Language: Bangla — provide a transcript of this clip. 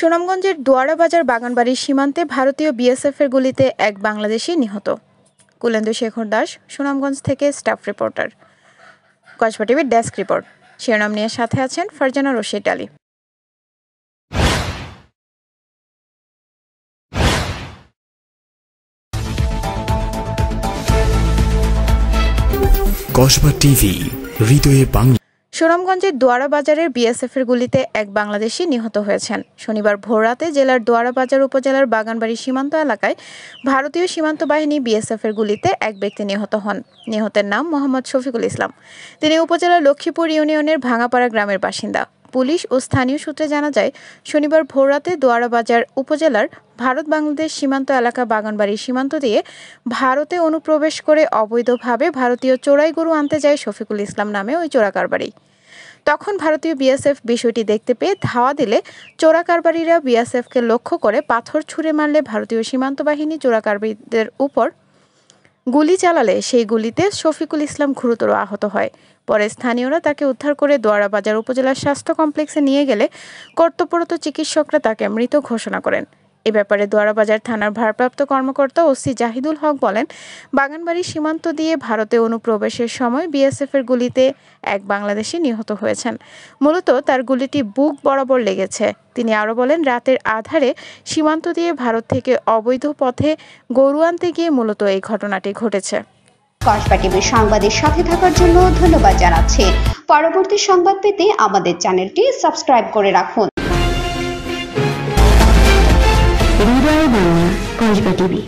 সুনামগঞ্জের দোয়ারা বাজার বাগানবাড়ির সীমান্তে ভারতীয় বিএসএফের গুলিতে এক বাংলাদেশি নিহত। কুলেন্দু শেখর দাস, সুনামগঞ্জ থেকে স্টাফ রিপোর্টার। কসবা টিভির ডেস্ক রিপোর্ট। শিরোনাম নিয়ে সাথে আছেন ফারজানা রশিদ আলী। কসবা টিভি, হৃদয়ে বাংলা। সুনামগঞ্জের দোয়ারা বাজারের বিএসএফের গুলিতে এক বাংলাদেশি নিহত হয়েছেন। শনিবার ভোররাতে জেলার দোয়ারা বাজার উপজেলার বাগানবাড়ি সীমান্ত এলাকায় ভারতীয় সীমান্ত বাহিনী বিএসএফের গুলিতে এক ব্যক্তি নিহত হন। নিহতের নাম মোহাম্মদ শফিকুল ইসলাম। তিনি উপজেলার লক্ষ্মীপুর ইউনিয়নের ভাঙাপাড়া গ্রামের বাসিন্দা। পুলিশ ও স্থানীয় সূত্রে জানা যায়, শনিবার ভোররাতে দোয়ারা বাজার উপজেলার ভারত-বাংলাদেশ সীমান্ত এলাকা বাগানবাড়ির সীমান্ত দিয়ে ভারতে অনুপ্রবেশ করে অবৈধভাবে ভারতীয় চোরাই গরু আনতে যায় শফিকুল ইসলাম নামে ওই চোরা কারবারি। তখন ভারতীয় বিএসএফ বিষয়টি দেখতে পেয়ে ধাওয়া দিলে চোরা কারবারিরা বিএসএফকে লক্ষ্য করে পাথর ছুঁড়ে মারলে ভারতীয় সীমান্ত বাহিনী চোরা কারবারিদের উপর গুলি চালালে সেই গুলিতে শফিকুল ইসলাম গুরুতর আহত হয়। পরে স্থানীয়রা তাকে উদ্ধার করে দোয়ারা বাজার উপজেলার স্বাস্থ্য কমপ্লেক্সে নিয়ে গেলে কর্তব্যরত চিকিৎসকরা তাকে মৃত ঘোষণা করেন। এ ব্যাপারে দোয়ারা বাজার থানার ভারপ্রাপ্ত কর্মকর্তা ওসি জাহিদুল হক বলেন, বাগানবাড়ি সীমান্ত দিয়ে ভারতে অনুপ্রবেশের সময় বিএসএফের গুলিতে এক বাংলাদেশি নিহত হয়েছেন। মূলত তার গুলিটি বুক বরাবর লেগেছে। তিনি আরও বলেন, রাতের আধারে সীমান্ত দিয়ে ভারত থেকে অবৈধ পথে গরু আনতে গিয়ে মূলত এই ঘটনাটি ঘটেছে। কসবা টিভির সংবাদের সাথে থাকার জন্য ধন্যবাদ জানাচ্ছি। পরবর্তী সংবাদ পেতে আমাদের চ্যানেলটি সাবস্ক্রাইব করে রাখুন। হৃদয়ে বাংলা, কসবা টিভি।